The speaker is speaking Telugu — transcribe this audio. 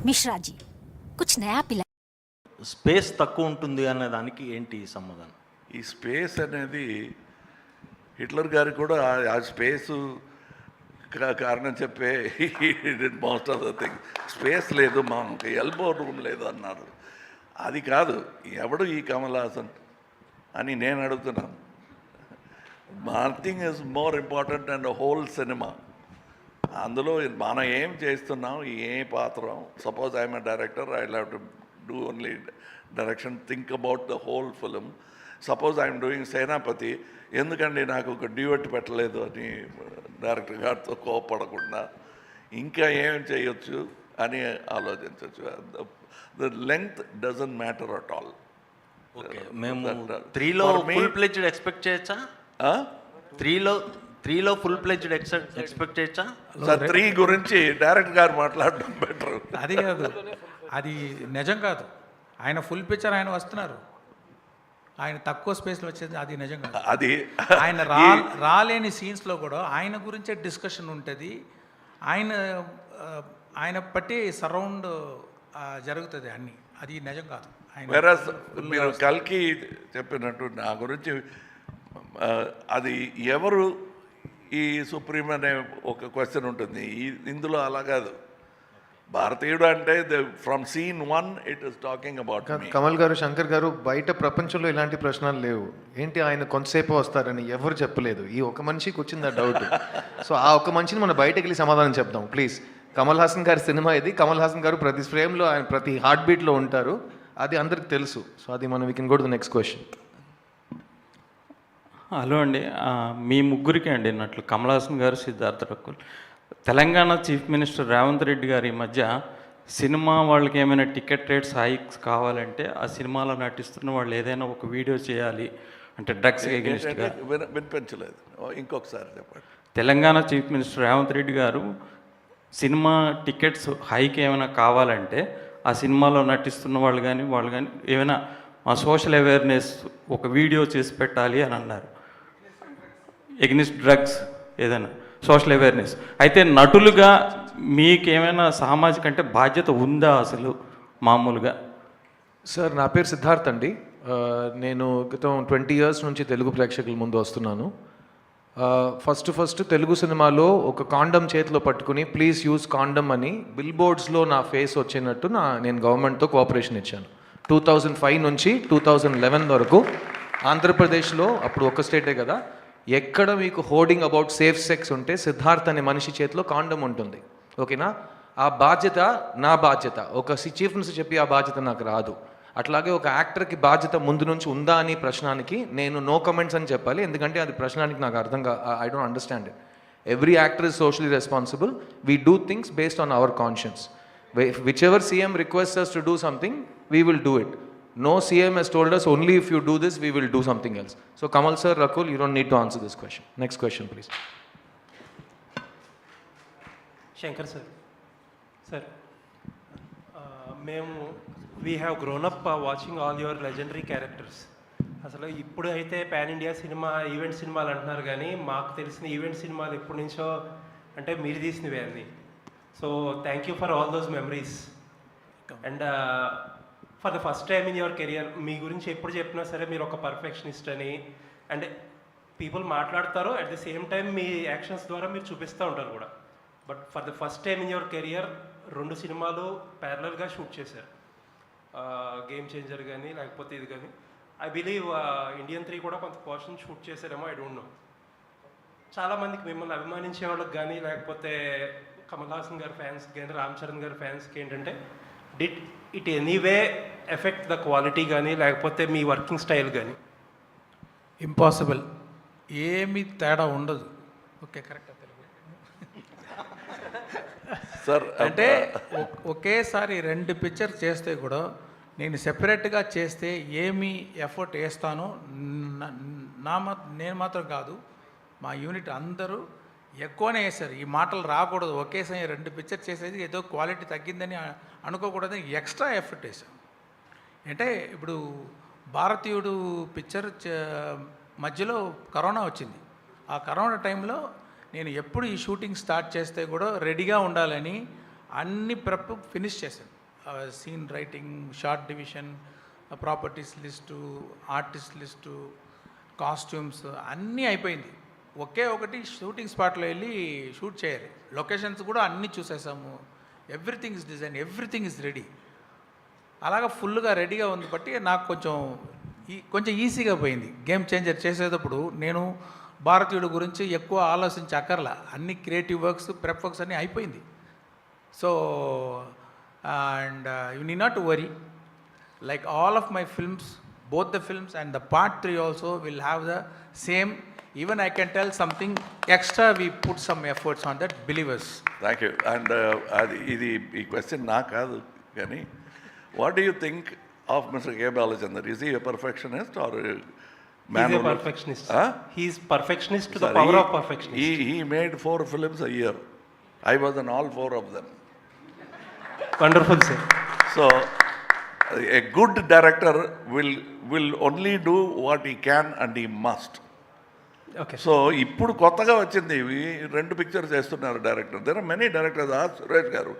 मिश्रा जी कुछ नया पिला స్పేస్ తక్కువ ఉంటుంది అనే దానికి ఏంటి సమాధానం? ఈ స్పేస్ అనేది హిట్లర్ గారికి కూడా ఆ స్పేసు కారణం చెప్పే most of the thing space లేదు, మాకు ఎల్బో రూమ్ లేదు అన్నారు. అది కాదు, ఎవడు ఈ కమల్ హాసన్ అని నేను అడుగుతున్నాను. Nothing is more important and whole cinema. అందులో మనం ఏం చేస్తున్నాం, ఏ పాత్ర. Suppose I'm a director, I have to do only direction, think about the whole film. Suppose I'm doing Senapathi, ఎందుకండి నాకు ఒక డ్యూయట్ పెట్టలేదు అని డైరెక్టర్ గారితో కోపడకుండా ఇంకా ఏం చేయొచ్చు అని ఆలోచించవచ్చు. The length doesn't matter at all. Okay, మేము 3లో ఫుల్ ప్లెజ్డ్ ఎక్స్పెక్ట్ చేయొచ్చా? 3లో ఫుల్ ప్లెజ్డ్ ఎక్స్పెక్ట్ చేయొచ్చా? సార్ 3 గురించి డైరెక్టర్ గారు మాట్లాడడం బెటర్. అది కాదు, అది నిజం కాదు. ఆయన ఫుల్ పిక్చర్ ఆయన వస్తున్నారు, ఆయన తక్కువ స్పేస్లో వచ్చేది అది నిజం కాదు. అది ఆయన రాలేని సీన్స్లో కూడా ఆయన గురించే డిస్కషన్ ఉంటుంది. ఆయన బట్టి సరౌండ్ జరుగుతుంది అన్ని, అది నిజం కాదు. వేరే మీరు కల్కి చెప్పినట్టు నా గురించి అది ఎవరు ఈ సుప్రీం అనే ఒక క్వశ్చన్ ఉంటుంది. ఇందులో అలా కాదు. భారతీయుడు అంటే from scene 1 it is talking about me. Kamal garu, Shankar గారు, బయట ప్రపంచంలో ఇలాంటి ప్రశ్నలు లేవు. ఏంటి ఆయన కొంతసేపు వస్తారని ఎవరు చెప్పలేదు. ఈ ఒక మనిషికి వచ్చింది ఆ డౌట్. సో ఆ ఒక మనిషిని మనం బయటకు వెళ్ళి సమాధానం చెప్దాం ప్లీజ్. కమల్ హాసన్ గారి సినిమా ఇది. కమల్ హాసన్ గారు ప్రతి ఫ్రేమ్లో, ఆయన ప్రతి హార్ట్ బీట్లో ఉంటారు. అది అందరికి తెలుసు. సో అది మనం we can go to the next question. Hello అండి, మీ ముగ్గురికి అండి అన్నట్లు కమల్ హాసన్ గారు, సిద్ధార్థ రకుల్. తెలంగాణ చీఫ్ మినిస్టర్ రేవంత్ రెడ్డి గారి మధ్య సినిమా వాళ్ళకి ఏమైనా టికెట్ రేట్స్ హైక్స్ కావాలంటే ఆ సినిమాలో నటిస్తున్న వాళ్ళు ఏదైనా ఒక వీడియో చేయాలి అంటే డ్రగ్స్ ఎగెనిస్ట్గా. వినిపించలేదు, ఇంకొకసారి చెప్పండి. తెలంగాణ చీఫ్ మినిస్టర్ రేవంత్ రెడ్డి గారు సినిమా టికెట్స్ హైక్ ఏమైనా కావాలంటే ఆ సినిమాలో నటిస్తున్న వాళ్ళు కానీ ఏమైనా సోషల్ అవేర్నెస్ ఒక వీడియో చేసి పెట్టాలి అని అన్నారు. ఎగ్నిస్ట్ డ్రగ్స్ ఏదైనా సోషల్ అవేర్నెస్. అయితే నటులుగా మీకేమైనా సామాజిక అంటే బాధ్యత ఉందా అసలు మామూలుగా? సార్ నా పేరు సిద్ధార్థ్ అండి. నేను గతం 20 years నుంచి తెలుగు ప్రేక్షకుల ముందు వస్తున్నాను. ఫస్ట్ తెలుగు సినిమాలో ఒక కాండమ్ చేతిలో పట్టుకుని ప్లీజ్ యూజ్ కాండమ్ అని బిల్ బోర్డ్స్లో నా ఫేస్ వచ్చినట్టు నేను గవర్నమెంట్తో కోఆపరేషన్ ఇచ్చాను. 2005 నుంచి 2011 వరకు ఆంధ్రప్రదేశ్లో, అప్పుడు ఒక స్టేటే కదా, ఎక్కడ మీకు హోర్డింగ్ అబౌట్ సేఫ్ సెక్స్ ఉంటే సిద్ధార్థ్ అనే మనిషి చేతిలో కాండమ్ ఉంటుంది. ఓకేనా? ఆ బాధ్యత నా బాధ్యత. ఒక చీఫ్ మినిస్టర్ చెప్పి ఆ బాధ్యత నాకు రాదు. అట్లాగే ఒక యాక్టర్కి బాధ్యత ముందు నుంచి ఉందా అని ప్రశ్నానికి నేను నో కమెంట్స్ అని చెప్పాలి. ఎందుకంటే అది ప్రశ్నానికి నాకు I don't understand it. Every actor is socially responsible. We do things based on hour conscience. Whichever CM requests us to do something, we will do it. No CM has told us only if you do this, we will do something else. So Kamal sir, Rakul, you don't need to answer this question. Next question, please. Shankar sir. Sir, we have grown up watching all your legendary characters. అసలు ఇప్పుడు అయితే పాన్ ఇండియా సినిమా, ఈవెంట్ సినిమాలు అంటున్నారు, కానీ మాకు తెలిసిన ఈవెంట్ సినిమాలు ఎప్పటి నుంచో అంటే మీరు తీసినవే అన్నీ. So thank you for all those memories. And for the first time in your career మీ గురించి ఎప్పుడు చెప్పినా సరే మీరు ఒక పర్ఫెక్షనిస్ట్ అని అండ్ పీపుల్ మాట్లాడతారు, అట్ ది సేమ్ టైం మీ యాక్షన్స్ ద్వారా మీరు చూపిస్తూ ఉంటారు కూడా. But for the first time in your career 2 సినిమాలు ప్యారలల్గా షూట్ చేశారు. గేమ్ చేంజర్ కానీ లేకపోతే ఇది కానీ. ఐ బిలీవ్ ఇండియన్ 3 కూడా కొంత పోర్షన్ షూట్ చేశారేమో, ఐ డోంట్ నో. చాలామందికి మిమ్మల్ని అభిమానించే వాళ్ళకి కానీ లేకపోతే కమల్ హాసన్ గారి ఫ్యాన్స్ కానీ రామ్ చరణ్ గారి ఫ్యాన్స్కి ఏంటంటే did it anyway effect the quality కానీ లేకపోతే మీ వర్కింగ్ స్టైల్ కానీ? ఇంపాసిబుల్, ఏమీ తేడా ఉండదు. Okay, correct. సార్ అంటే ఒకేసారి 2 పిక్చర్ చేస్తే కూడా నేను సెపరేట్గా చేస్తే ఏమి ఎఫర్ట్ వేస్తానో నేను మాత్రం కాదు, మా యూనిట్ అందరూ ఎక్కువనే వేశారు. ఈ మాటలు రాకూడదు. ఒకేసారి 2 పిక్చర్ చేసేది ఏదో క్వాలిటీ తగ్గిందని అనుకోకూడదని ఎక్స్ట్రా ఎఫర్ట్ వేసాం. అంటే ఇప్పుడు భారతీయుడు పిక్చర్ మధ్యలో కరోనా వచ్చింది. ఆ కరోనా టైంలో నేను ఎప్పుడు ఈ షూటింగ్ స్టార్ట్ చేస్తే కూడా రెడీగా ఉండాలని అన్ని ప్రెప్ ఫినిష్ చేశాను. Scene writing, shot division, properties list, artist list, costumes అన్నీ అయిపోయింది. ఒకే ఒకటి షూటింగ్ స్పాట్లో వెళ్ళి షూట్ చేయాలి. లొకేషన్స్ కూడా అన్నీ చూసేసాము. Everything is design, everything is ready. అలాగా ఫుల్గా రెడీగా ఉంది బట్టి నాకు కొంచెం ఈజీగా పోయింది. గేమ్ చేంజర్ చేసేటప్పుడు నేను భారతీయుడు గురించి ఎక్కువ ఆలోచించక్కర్లా. అన్ని క్రియేటివ్ వర్క్స్, ప్రెప్ వర్క్స్ అన్నీ అయిపోయింది. So and you need not to worry, like all of my films, both the films and the part 3 also will have the same. Even I can tell something extra, we put some efforts on that, believers. Thank you. And అది ఇది ఈ క్వశ్చన్ నా కాదు కానీ, what do you think of mister K Balachander? Is he a perfectionist or He's a perfectionist. He's perfectionist to the power of perfectionist. He made 4 films a year. I was in all 4 of them. Wonderful, sir. So a good director will only do what he can and he must. Okay. So ఇప్పుడు కొత్తగా వచ్చింది, ఇవి 2 పిక్చర్స్ చేస్తున్నారు director. There are many directors. Suresh గారు